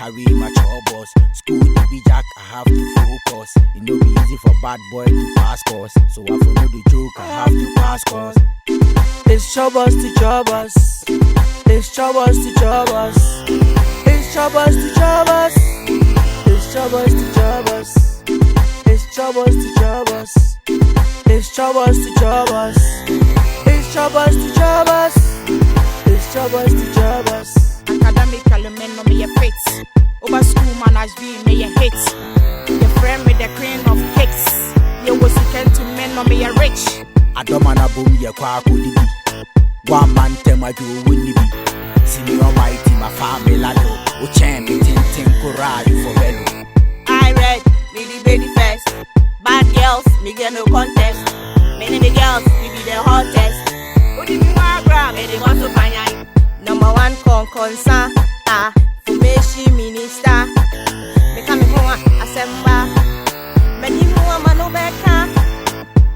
carry my Chopbox. School to be jack, I have to focus. It no be easy for bad boy to pass course, so I follow the joke, I have to pass course. It's Chopbox to Chopbox. It's Chopbox to Chopbox. It's Chopbox to Chopbox. It's Chopbox to Chopbox. It's Chopbox to Chopbox. It's Chopbox to Chopbox. It's Chopbox to Chopbox. It's Chopbox to Chopbox. Academically, men no me a fit. Over school man has been me a hit. Your friend with the queen of cakes. You was second to men no me a rich. I don't wanna boom ya kwa kudi. One man tema do winni be. Senior mighty my family lado. O champion tin kura you for bello. I read me the baby first. Bad girls, me get no contest. Many the girls, me be the hottest. Who did you want grab? Me they want to find. Number one concern. Formation minister. Me come home assemble. Me di mo manu beka.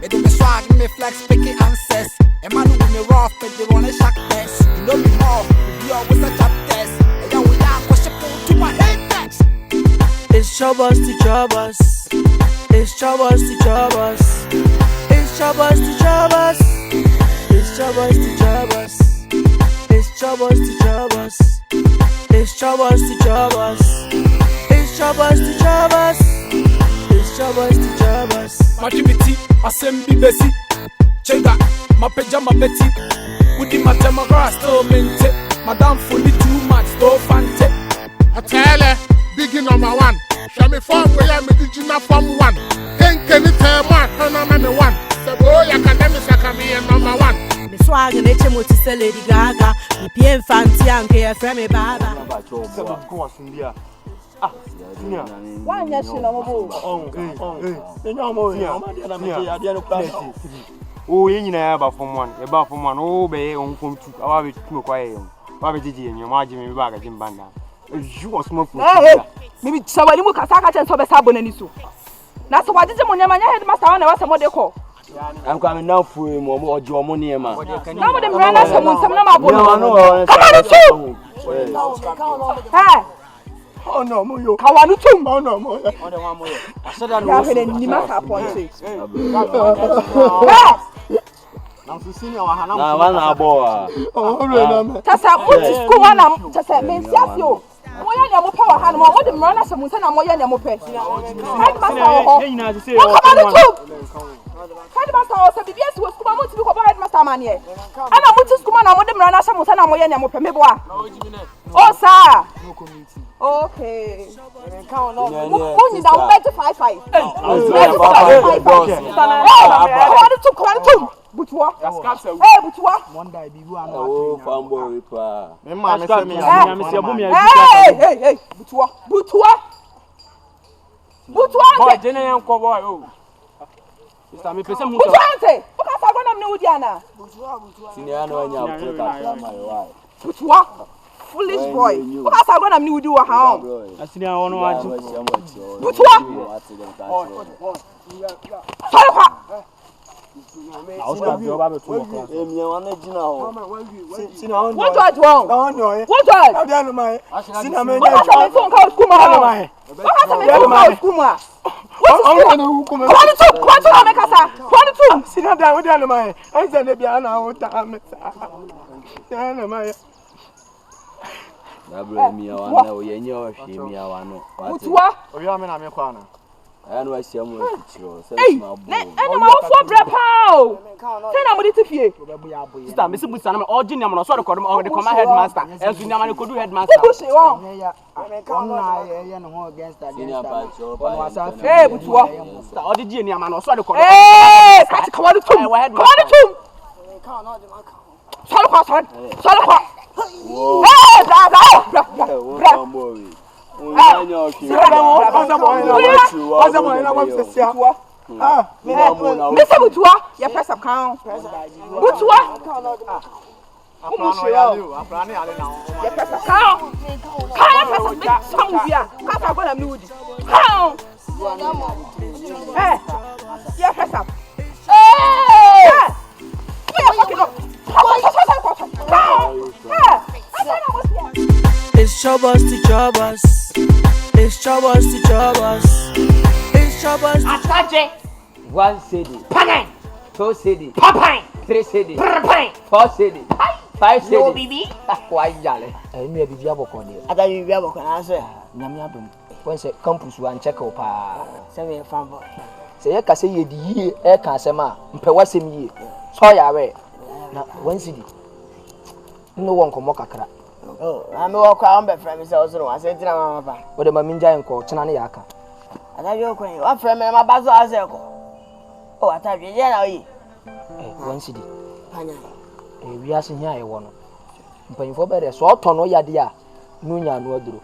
Me do me swag, me flex, picky answers. A man who me rough, but they wanna shock test. You know me more, we always a job test. And then we down, push it to my head text. It's Chopbox to Chopbox. It's Chopbox to Chopbox. It's Chopbox to Chopbox. It's Chopbox to Chopbox. It's Chopbox to Chopbox. It's Chopbox to Chopbox. It's Chopbox to Chopbox. It's Chopbox to Chopbox. Matibiti, assembly besi. Chega, my pajama betty. Woody matema grass, to mente. Madame fully too much, to fante. I tell her, big number one. Show me form where I'm a form one. Can't tell my number one. The boy academics are coming number one. The swag and HMO to sell Lady Gaga. The PM fancy and care from me, Baba. One yes, you know, oh, you know, from one, oh, bay, on from two, I will be quiet. Bobby Gigi and your margin back at Jim Banda. You was smoke. maybe somebody who can sack and so a sabon and so. That's why this morning my headmaster on was what they call. I'm coming now for him or your money, man. Now with them ran us some number. Oh no, Moyo. How are you too? Oh no, Moyo. I said that I have any matter point. I'm seeing our Havana boy. Oh, that's a good school one. Just a means, yes, you. Moya ya mopa wa hanu mo de mrana se munsa na moya ya mope headmaster ho headmaster ho se bibia se school mo ti bi ko ba headmaster man ye ana mo ti school na mo de mrana se munsa na moya ya mope meboa oh sir okay who need that 55 55 Butua. Hey, Butua. One day, be one. Oh, fanboy, pa. Hey, Butua. Boy, Jenny and Cowboy. Oh, it's time to pay some. Butua, because I'm going to know Diana. Butua. Foolish boy. Because I'm going to know you a hound. I see I want to watch. Butua. Sorry, I'll stop you about 2 o'clock. what was wrong? What was? I know I see I'm going to hey, I'm all for bread pow. Say I'm going to fear. Sister, Mr. Busana, all Junior, I'm sorry to call the command headmaster. As you know, could do headmaster. Hey, but what? All the Junior man, sorry to call. Hey, come on, to Mr. Butua, your press account. Butua. It's Chopbox to Chopbox. It's Chopbox to Chopbox. It's Chopbox to Ataje. 1 cedi, Panay. 2 cedi, Papay. 3 cedi, Papay. 4 cedi, 5 Yo cedi. bibi. Why jale? Me a bibia boko de. Ataje bibi aboko na so. Nyame abem. When say campus wan check up Say me fan boy. say ye ka say ye di yie e ka asem a mpe wasem yie. So ya we. Na 1 cedi. No won komo kakra. Oh, I'm walk around by friend so so I said na mama pa. Wo de ma minja enko chena ne ya aka. Ataje okwan. Wa friend me ma bazo azeko. Oh, ataje ye na oyi. 1 cedi. Panya. Wi ase hia ye wo no. Mpanifo be re so otono yade a no nya no aduro.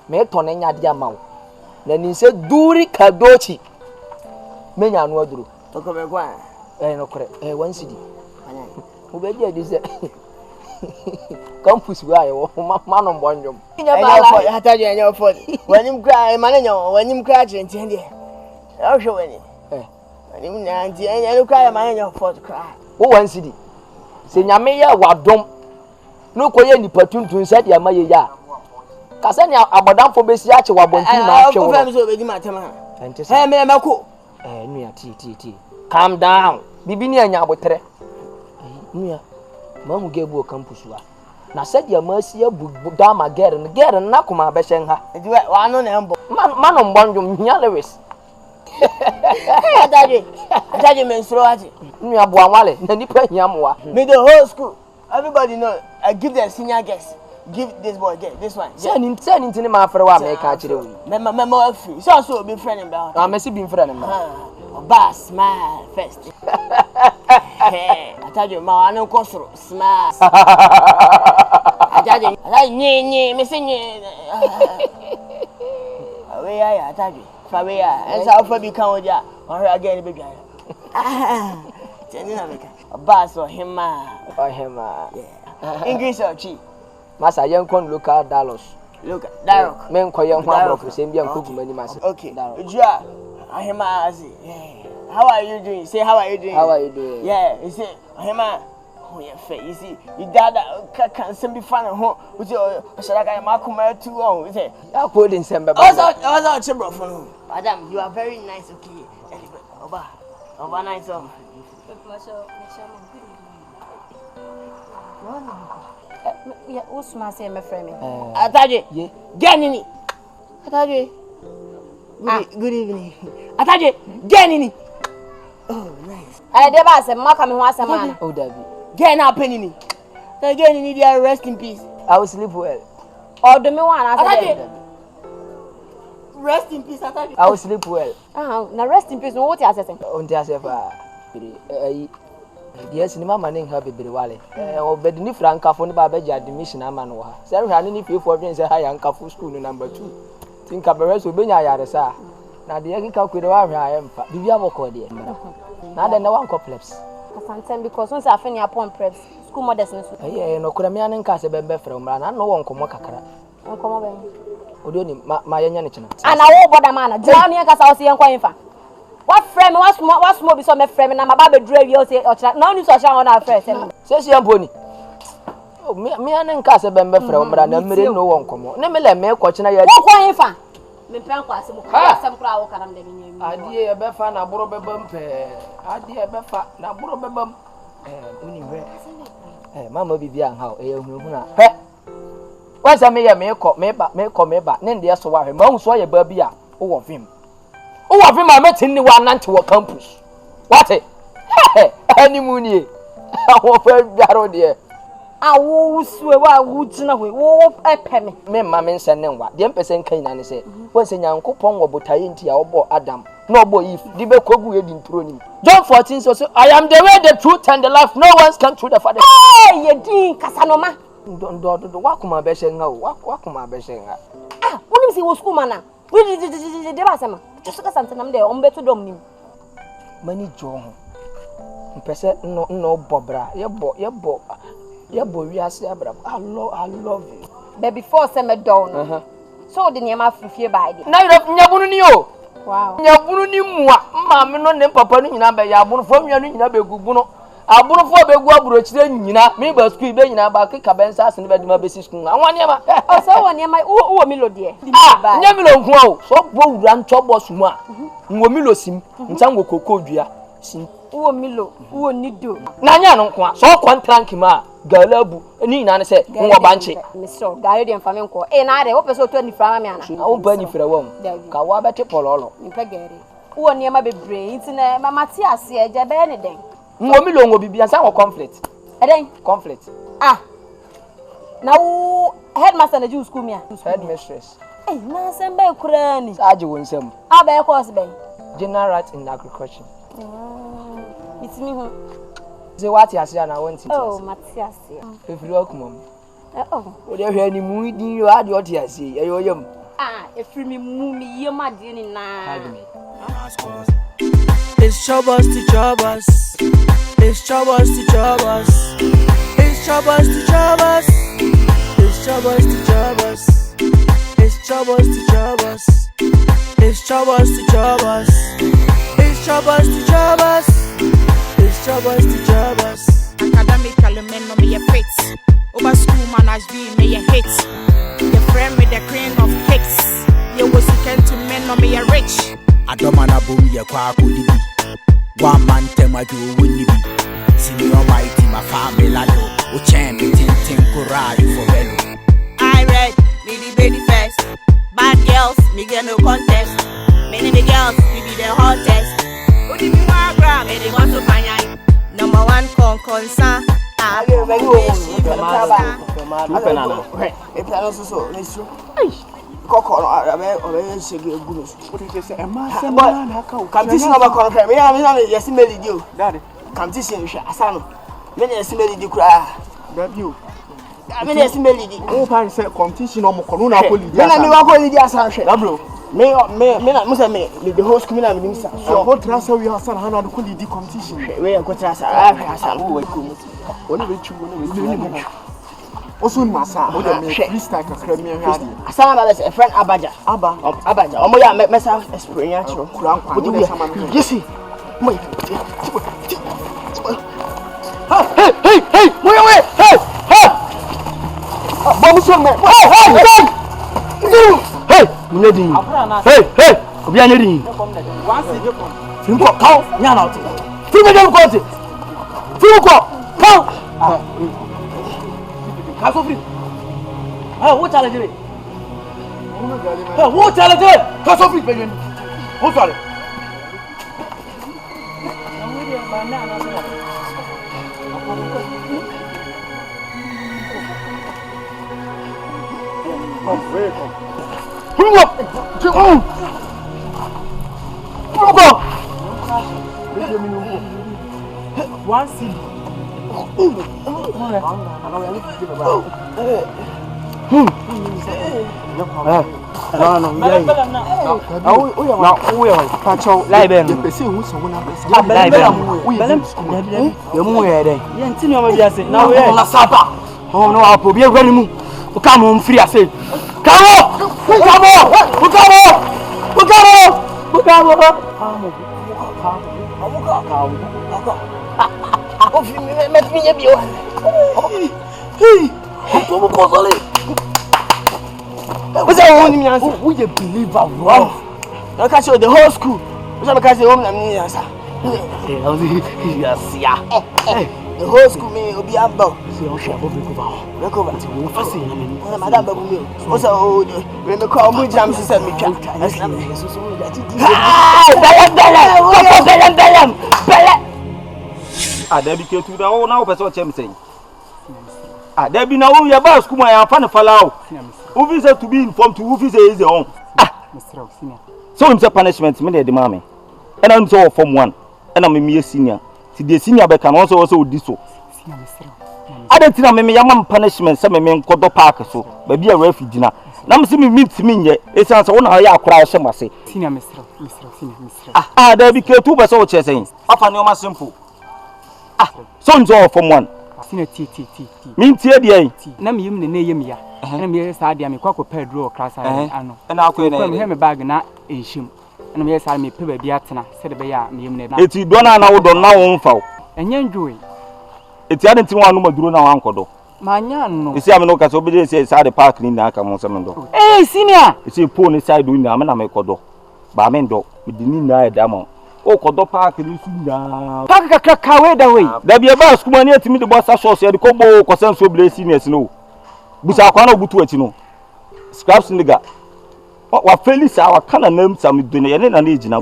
Me tono nyade ama wo. Na ni se duri kadochi. Me nya no aduro. Toko me kwa. No kore. 1 cedi. Panya. Wo be je di se campus wa ye wo ma no mbonjom. Ataje enyo ford. Wanim kra manenyo, wanim kra chintin de. O hwe wani. Wanim na anti enyo kra manenyo ford kra. Wo 1 cedi. Se nyame ya wadom. No koye nipa tuntun se de ma ye ya. Ka se ni abodamfo be si ache wabontin ma ahwe wo. Ko fam so be di matema. Ente se. Me meko. Nua ti. Calm down. Bibi ni anya abotre. Nua. Mamu gebu campus wa. Na se de ma si abu dama girl na kuma be hyen ha. Edi wa no na embo. Man mbonjom hia Lewis. Ataje mensro ati. Nua bo anwale na nipa hia moa. Me the whole school. Everybody know. I give the senior guests. Give this boy, get this one. Se ni ntini ma afre wa me ka kire wo. Me free. So be friend him ba. Ah, me si bi mfra ne ma. Oba smile first. Hey, ataje ma anu kosoro smile. Ataje nyi me se nyi. Awe ya ataje. Fa we ya. Ensa ofa bi kan oja. Ohwe again be bia. Teni na meka. Oba so hima. Oh hema. English or chi. Masa yenkon local dollars. Look, Darok. Men koye ho abrofu se mbia nkoguma ni masa. Okay. Ujua, Ahima Azi. How are you doing? Say how are you doing? How are you doing? Yeah, you say Ahima. Oh yeah, fair. You see, you dada can be fun home. You say, shall I get my kuma too on? You say, ya ko din sembe ba. also chimbo for no. Madam, you are very nice. Okay. Oba nice. Yeah, what's my say, my friend? Ataje. Ye. Genini. Ataje. Good evening. Ataje. Genini. Oh, nice. They ba say maka me ho asema. Oh David. Gen up penny. Genini dey rest in peace. I will sleep well. O do me wan Ataje. Rest in peace, Ataje. I will sleep well. Na rest in peace. No what you asese. On dia sefa. Yes, ni mama ne ha bebere wale. Obedi ni frankafo ni ba beji admission ama no ha. Se hwa ne ni fiefo dwen se ha yankafo school no number 2. Tinka bere so benya yare sa. Na de yakika kwede wa hwa ayemfa. Bibi aboko de mbara. Na de na wan complex. Sometimes because once I finish upon preps, school mothers no so. No kura me anen ka se bembe frɛ mbara na no won komo kakra. Nkomo ben. Odi oni ma yenya ne chena. Ana wo boda man. Jira no yanka sa wo se yankwa yemfa. What frame what small be so me frame na ma ba be dra wi o se o chira na oni so sha on afre se se amponi o me anen ka se bembe frɛ mbara na mmere no won komo ne me le me ko chena ya wo kwa yemfa me pen kwa asem ko asem kra wo kanam de nya adie e be fa na boro bebam pe adie e be fa na boro bebam oni we mama bibia ha o ehunu na he wasa me ya me ko me ba ne de so wa hwe ma hu so ya ba bi a wo wo vim o wa vim ma metin ni wa nante wo campus what ani muni awo fa biaro de awo usue wa wugina hwe wo epeme me ma me nsen ne nwa de mpese nkan na ne se wonse nyankopon wo botaye nti a obo adam na obo if di be kogu ye di ntro ni John 14 so I am the way, the truth and the life, no one's come through the Father. Ye din kasanoma do wakuma be shenga wakuma be shenga wonim si wo school mana we de ba sama just ka santenam de on beto dom nim mani jo ho mpese no bobra yebo wiase abra I love you but before say me down so de niam afufie ba ide na nyabunu ni o wow nyabunu ni mua mma me no ne papa no nyina be ya bunu fo nwa no nyina be gugu no aburu fo be gu aburu chire nyina me ba school be nyina ba keka bensa ase ne be dima be school anwa ne ma so won ne ma wo milo de nya milo nko o so bo wura Chopbox mu a wo milo sim ntango koko dua sim wo milo wo nido na nya no nko a so contract ma galabu ni nyina ne se wo banche Mr. Gary de mfame nko na de wo pese to ni fra ma ana wo ba ni fra wo ka wa bete pololo mpa Gary wo ne ma bebre nti na mama ti ase eje be ne den wo milo ngo bibia san wo conflict eden conflict na wo headmaster na ju school me headmistress na sem be kura ni aje won sem aba e course be general art in agriculture it's me who ze wati ase na won ti oh matiase efiri okumom oh o de hwe ni mu din yo ade o ti ase e yo yam efiri mi mu mi yem ade ni na It's Chopbox to Chopbox. It's Chopbox to Chopbox. It's Chopbox to Chopbox. It's Chopbox to Chopbox. It's Chopbox to Chopbox. It's Chopbox to Chopbox. It's Chopbox to Chopbox. It's Chopbox to Chopbox. Academically, men no me a fit. Over school management me a hit. The friend with the cream of cakes. You was second to men no me a rich. Adomana boom ye kwa kudidi. One man tema ju winni bi. Senior mighty my family lado. O champion tin kura you for bello. I read me the baby first. Bad girls me get no contest. Many the girls we be the hottest. Who did you want gram? Me the want to panya. Number one concern. Kokoro abe shege egunu competition aba kono me na yes melody o daddy competition hwe asano me na yes melody kura daddy o me na yes melody o pa say competition o mo kono na ko lead me na me wa ko lead asano hwe na bro me na musa me the host me na me nimsa so go trasa we hasan hana ko lead competition we ko trasa asano we ko oni be chu oni Osun masa o de me freestyle kakra me hwa ade asana ba be friend abaja omo ya mesa experience ro kura nkwa o de sama me yesi mo hey moyo we hey bomu so me hey munedi hey obi anyedi once dey come finko kaw nya na ote finko dem ko ote finko kaw Kaso free. Wo challenge re? Wo challenge re? Kaso free benyen. Wo sorry. One seed. What's that one me answer? Who you believe I wrong? I catch you the whole school. What's that catch you home na me answer? The whole school me obi amba. See o share over go. We first na me. Madam babu me. What's that o we me call mu jam sister me twa. Bele. There be ketu da o na o person chem say. There be na o ya ba school ya fa na falao. Who say to be informed to who say is the home. Mr. Senior. So him say punishment me dey mama. And I'm so form 1. And I'm me senior. See the senior be can also di so. Senior Mr. I don't think me yam punishment say me nkodo park so. Ba bi a refugee na. Na me see me meet me nye. E say so na ya akora o shema say. Senior Mr. Senior. There be ketu be so che say. Papa no ma simple. So him say form 1. Senior T. Me tie dey. Na me yim ne yim ya. Na me say dia me kwakọ pedro class ano. Na akọ na. Me bag na enhim. Na me say me pe ba bi atena. Se de be ya me yim ne ba. Eti do na wo do na wo mfa. Enye ndwoe. eti ade nti wanu maduro na wankodo Manya no. esi ame no ka so be say side park ni na aka mo se mendo Senior. esi po ni side ni na me na me kodo ba me ndo me di ni na e da mo o kodo park ni su na Park kakaka we da we. da bi e ba school mani etimi de bossa sauce e de ko bo ko senso ble seniors no busa kwa na obutu ati no scraps nigga wa felisa wa kana nam sam dune ye ne na ejina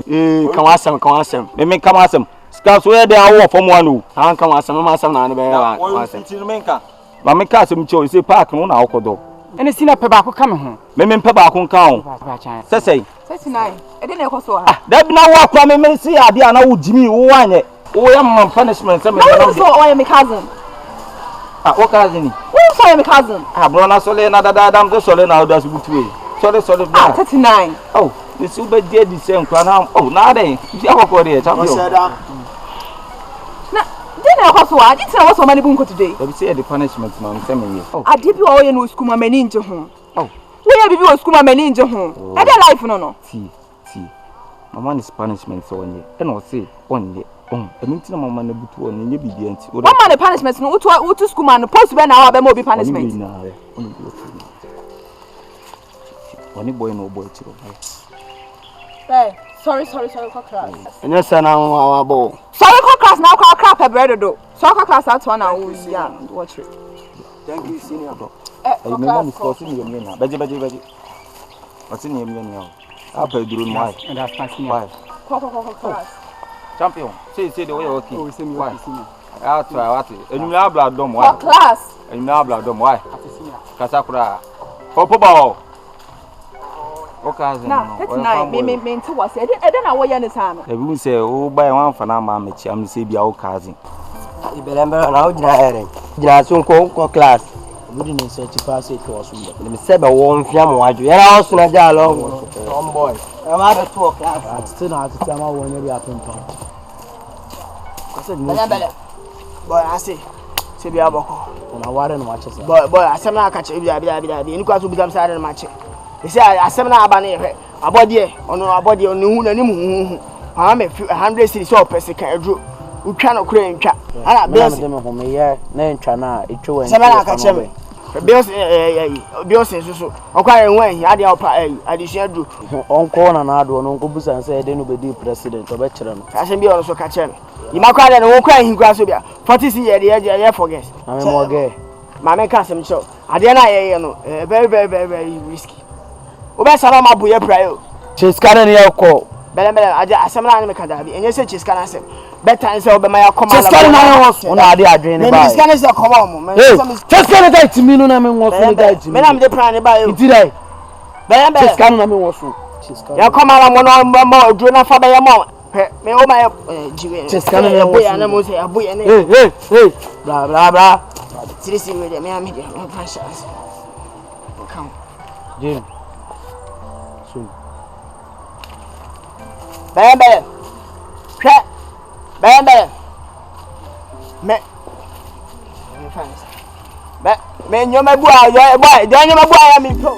kan wasem me kan wasem scraps we de awo fom wa no han kan wasem ma asem na ne be ya wasem ti me kan ba me ka asem che o se park no na akodo Ene senior pe ba ko ka me ho. me pe ba ko nka ho sesei 39 e dey na ekoso ha da bi na wo kwa me si ade ana wo jimi wo anye wo ya man punishment se me na so I am my cousin wo cousin ni so I am my cousin bro na sole na dada dam so sole na oda subutu e sole bro 39 oh this ube dey the same kwa na oh na dey ti akoko dey champion na dey na ekoso ha dey na wo so many bunko today e be say the punishment man say me here ade bi wo ye no school ma mani nje ho oh we ye bibi wo school ma mani nje ho e dey life no ti mama is punishment so onye e no say onye emi ntina mama na butu onye nye bibi anti o ma the punishment no utu school man post be na wa be mo bi punishment oni boy no boy chiro sorry call class enya sana wa bo sorry call class na call crap e bread do so call class at one na wo ya watch it thank you senior call class ko si ni yemi na beje wati ni yemi na apa duru mo ai And that's senior. Call class champion say the way okay oh say me what senior what enyu abla dom why class enyu abla dom why kasakura popo ba okay na 39 me nti was e dey na wo ye ne time e bi say o ba wan fa na ma mechi am say bia o kazi ibelembe na o jina ere jina so ko class budi ni se ti pass e to so le me se be wo mfia mo wadwo yera o so na ja lo on boy e ma be to class Still na ati ama wo nya bi apempa. bele boy ase se bia boko Na ware no wache se. boy asem na aka che bia ni kwa so bigam sa na ma che e se asem na aba na ehwe abode onu hu na ni mu ha me 100 cedis so pese ka edro utwa no kura ntwa ana bills me ho me ye na ntwa na etwe wan. se na aka che me bills so okwa enwa hi ade opa adisua dro Onko na ado no nko busan se de no be di president obe kire no. asem bi ono so ka che me ima kwa de no wo kwa hi kwa so bia 40 cedis ye forget Na me mo ge. ma me ka asem cho ade na ye no very risky obe sara ma bu ye prayo Cheska na ye ko. bele aja asem na me ka da bi enye se cheska na asem better say obe ma ya koma Cheska na ye wo. Una ade adwen ne ba. me cheska na se koma mo me Cheska na dai timi no na me wo so na dai timi. me na me de plan ne ba yo Iti dai. bele Cheska na me wo so. Cheska. ya koma la mo no mo duro na fa be ya mo me o ma jiwe Cheska na ye wo. ya na mo se abu ya ne Hey. Bla. seriously we de me am de no pressure come Jim. bele me nyoma bu ayo boy de nyoma bu ayo mi po